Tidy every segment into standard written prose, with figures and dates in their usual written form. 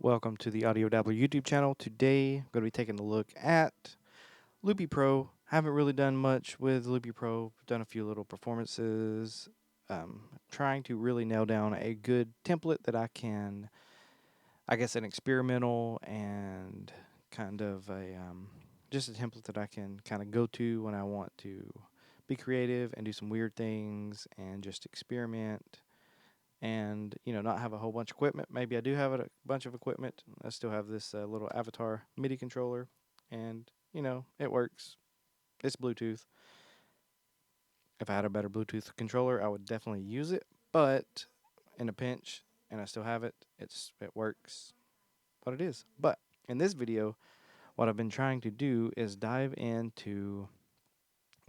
Welcome to the TheAudioDabbler YouTube channel. Today, I'm going to be taking a look at Loopy Pro. Haven't really done much with Loopy Pro. Done a few little performances. Trying to really nail down a good template that I can, I guess, an experimental and kind of a just a template that I can kind of go to when I want to be creative and do some weird things and just experiment and not have a whole bunch of equipment. Maybe I do have a bunch of equipment. I still have this little avatar MIDI controller, and it works. It's Bluetooth. If I had a better Bluetooth controller, I would definitely use it. But in a pinch, and I still have it, it works. What it is. But in this video, what I've been trying to do is dive into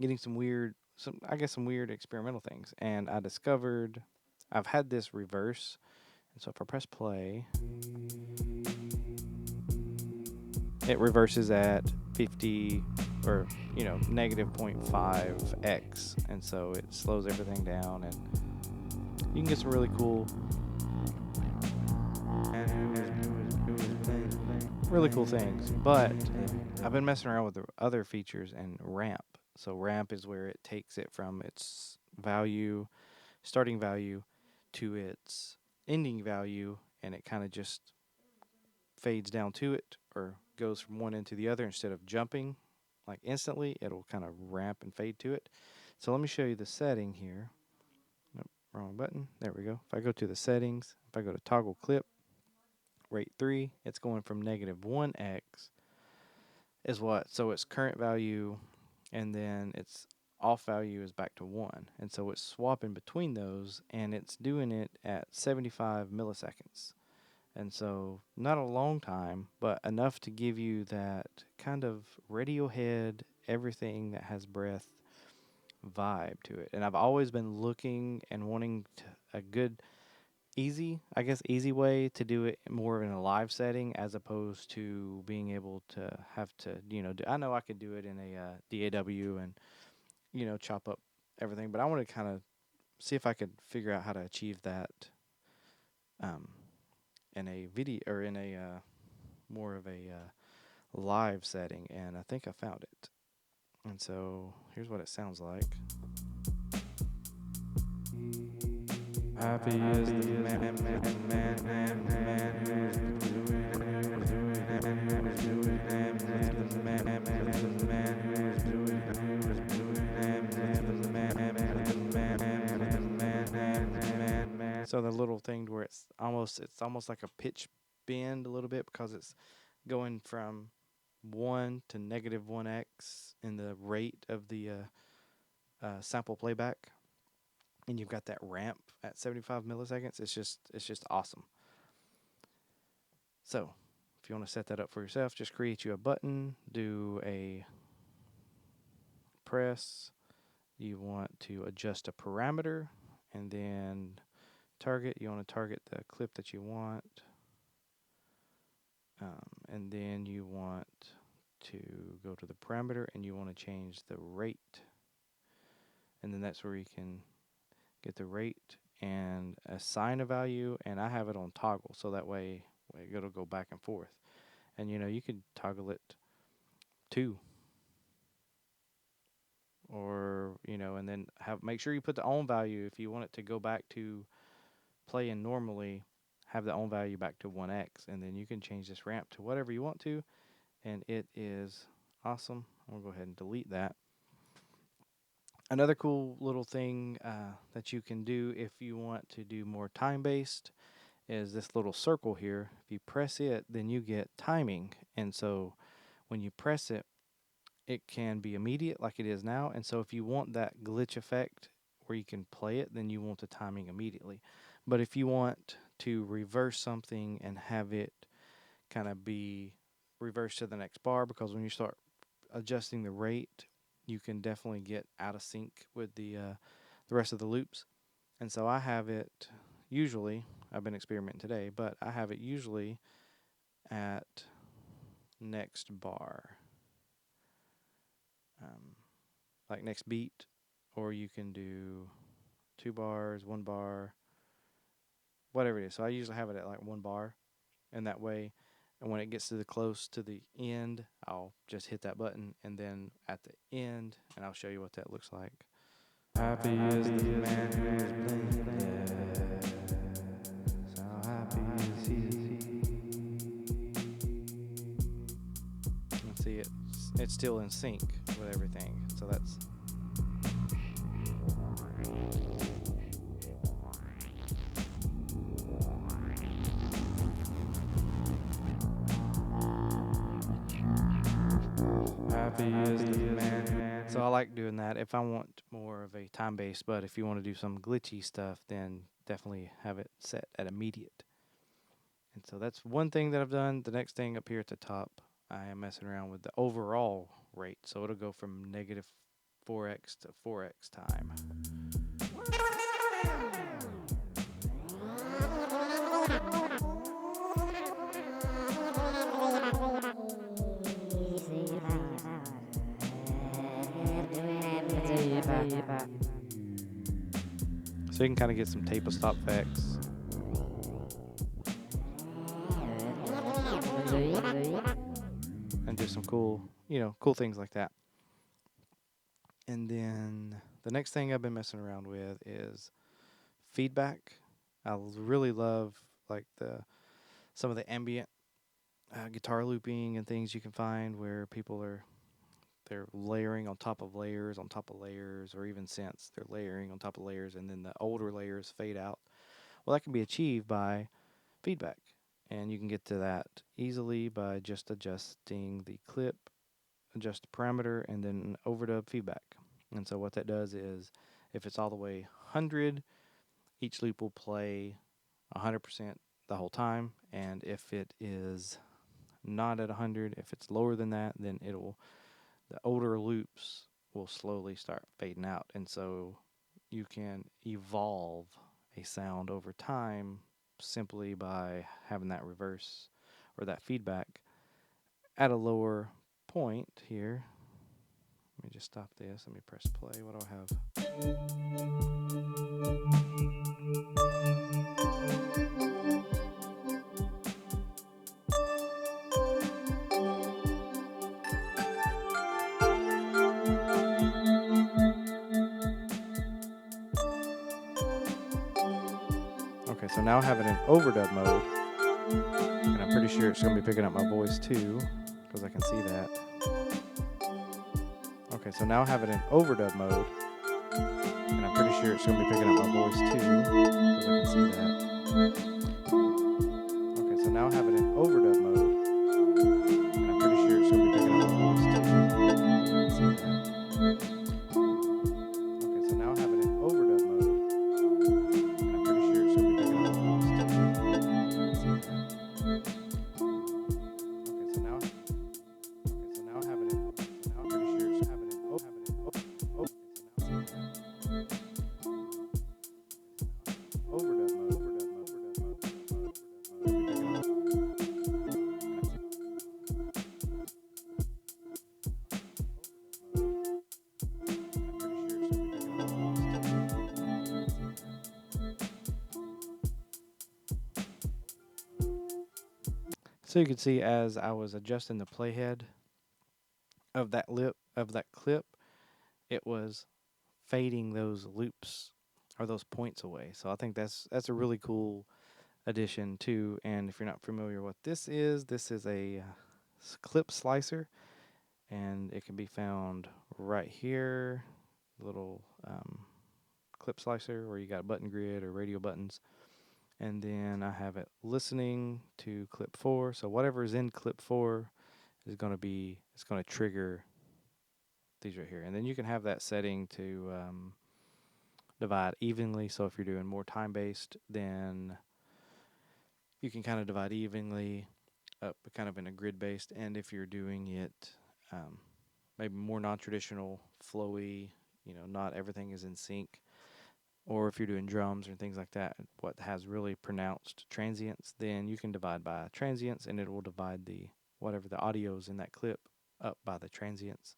getting some weird experimental things. And I discovered I've had this reverse. And so if I press play, it reverses at 50 or negative 0.5x, and so it slows everything down, and you can get some really cool things. But I've been messing around with the other features and ramp. So ramp is where it takes it from its starting value to its ending value, and it kind of just fades down to it or goes from one end to the other instead of jumping like instantly. It'll kind of ramp and fade to it. So let me show you the setting here. Nope, wrong button. There we go. If I go to the settings, if I go to toggle clip, rate 3, it's going from negative 1x is what? So its current value and then its off value is back to 1. And so it's swapping between those, and it's doing it at 75 milliseconds. And so, not a long time, but enough to give you that kind of Radiohead, everything that has breath vibe to it. And I've always been looking and wanting a good, easy way to do it more in a live setting as opposed to being able to have to, I know I could do it in a DAW and, chop up everything, but I want to kind of see if I could figure out how to achieve that. In a video or in a more of a live setting, and I think I found it. And so here's what it sounds like. Happy is the man So the little thing where it's almost like a pitch bend a little bit because it's going from 1 to negative 1x in the rate of the sample playback, and you've got that ramp at 75 milliseconds. It's just awesome. So if you want to set that up for yourself, just create you a button, do a press. You want to adjust a parameter, and then target. You want to target the clip that you want, and then you want to go to the parameter, and you want to change the rate, and then that's where you can get the rate and assign a value. And I have it on toggle, so that way it'll go back and forth. And you could toggle it 2, or and then make sure you put the on value if you want it to go back to playing normally. Have the on value back to 1x, and then you can change this ramp to whatever you want to, and it is awesome. I'll go ahead and delete that. Another cool little thing that you can do if you want to do more time-based is this little circle here. If you press it, then you get timing. And so when you press it, it can be immediate like it is now. And so if you want that glitch effect where you can play it, then you want the timing immediately. But if you want to reverse something and have it kind of be reversed to the next bar, because when you start adjusting the rate, you can definitely get out of sync with the rest of the loops. And so I have it usually, I've been experimenting today, but I have it usually at next bar, like next beat, or you can do 2 bars, 1 bar, whatever it is. So I usually have it at like 1 bar, and that way, and when it gets to the close to the end, I'll just hit that button, and then at the end, and I'll show you what that looks like. Happy is the man who is blameless. How happy is he? And see, it's still in sync with everything. So that's. Happy is the man. So I like doing that if I want more of a time-based, but if you want to do some glitchy stuff, then definitely have it set at immediate. And so that's one thing that I've done. The next thing up here at the top, I am messing around with the overall rate. So it'll go from negative 4x to 4x time. So you can kind of get some tape stop effects. And do some cool things like that. And then the next thing I've been messing around with is feedback. I really love like some of the ambient guitar looping and things you can find where they're layering on top of layers on top of layers, or even synths, they're layering on top of layers, and then the older layers fade out. Well, that can be achieved by feedback, and you can get to that easily by just adjusting the clip, adjust the parameter, and then overdub feedback. And so what that does is, if it's all the way 100, each loop will play 100% the whole time, and if it is not at 100, if it's lower than that, then the older loops will slowly start fading out. And so you can evolve a sound over time simply by having that reverse or that feedback at a lower point here. Let me just stop this. Let me press play. What do I have? Okay, so now I have it in overdub mode, and I'm pretty sure it's going to be picking up my voice too, because I can see that. Okay, so now I have it in overdub mode, and I'm pretty sure it's going to be picking up my voice too, because I can see that. Okay, so now I have it in overdub mode, and I'm pretty sure it's going to be picking up my voice too, because I can see that. Okay, so now I have it in overdub mode, and I'm pretty sure it's going to be picking up my voice too, because I can see that. Okay, so now I have it in. So now I'm pretty sure it's have it in. Overdub mode. So you can see as I was adjusting the playhead of that clip, it was fading those loops or those points away. So I think that's a really cool addition too. And if you're not familiar what this is a clip slicer, and it can be found right here, little clip slicer where you got a button grid or radio buttons. And then I have it listening to clip 4. So whatever is in clip 4 is going to trigger these right here. And then you can have that setting to divide evenly. So if you're doing more time-based, then you can kind of divide evenly up kind of in a grid-based. And if you're doing it maybe more non-traditional, flowy, not everything is in sync, or if you're doing drums and things like that, what has really pronounced transients, then you can divide by transients, and it will divide whatever the audio is in that clip up by the transients.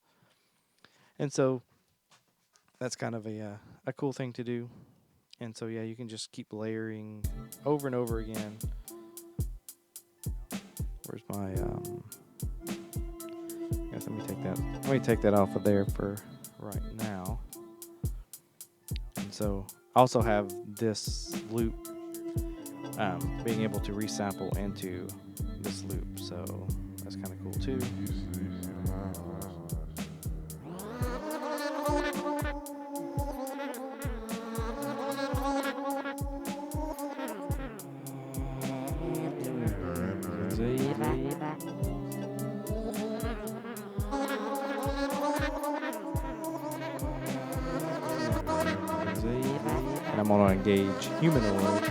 And so that's kind of a cool thing to do. And so, yeah, you can just keep layering over and over again Where's my I guess let me take that off of there for right now. And so I also have this loop being able to resample into this loop, so that's kind of cool too. And I'm going to engage Humanoid.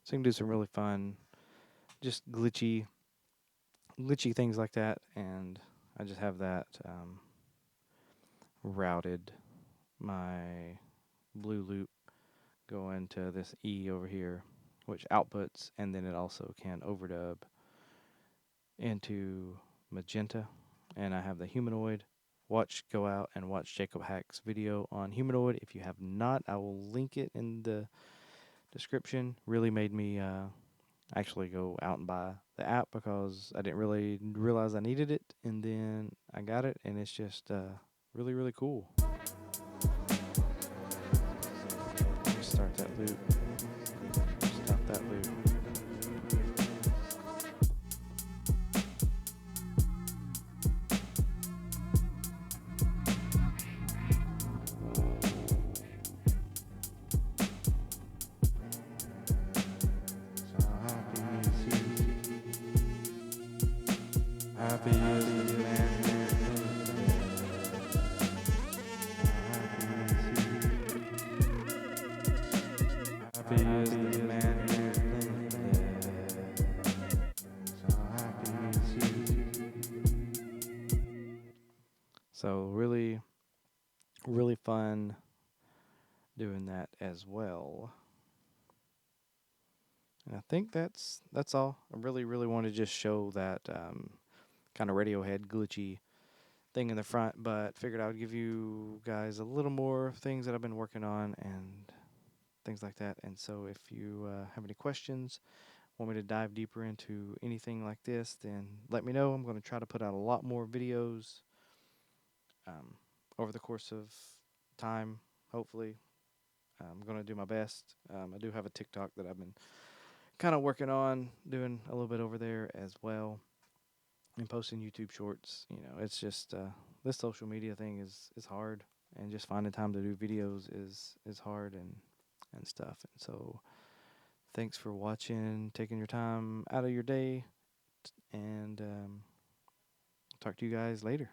So you can do some really fun, just glitchy things like that, and I just have that routed. My blue loop going to this E over here, which outputs, and then it also can overdub into magenta. And I have the Humanoid. Go out and watch Jacob Hack's video on Humanoid. If you have not, I will link it in the description. Really made me actually go out and buy the app because I didn't really realize I needed it, and then I got it, and it's just really, really cool. Start that loop. Stop that loop. Happy is the man. Happy is the man. So really, really fun doing that as well. And I think that's all. I really, really want to just show that kind of Radiohead glitchy thing in the front, but figured I would give you guys a little more things that I've been working on and things like that. And so if you have any questions, want me to dive deeper into anything like this, then let me know. I'm going to try to put out a lot more videos over the course of time, hopefully. I'm going to do my best. I do have a TikTok that I've been kind of working on, doing a little bit over there as well, and posting YouTube shorts. You know, it's just this social media thing is hard, and just finding time to do videos is hard and stuff. And so thanks for watching, taking your time out of your day, and talk to you guys later.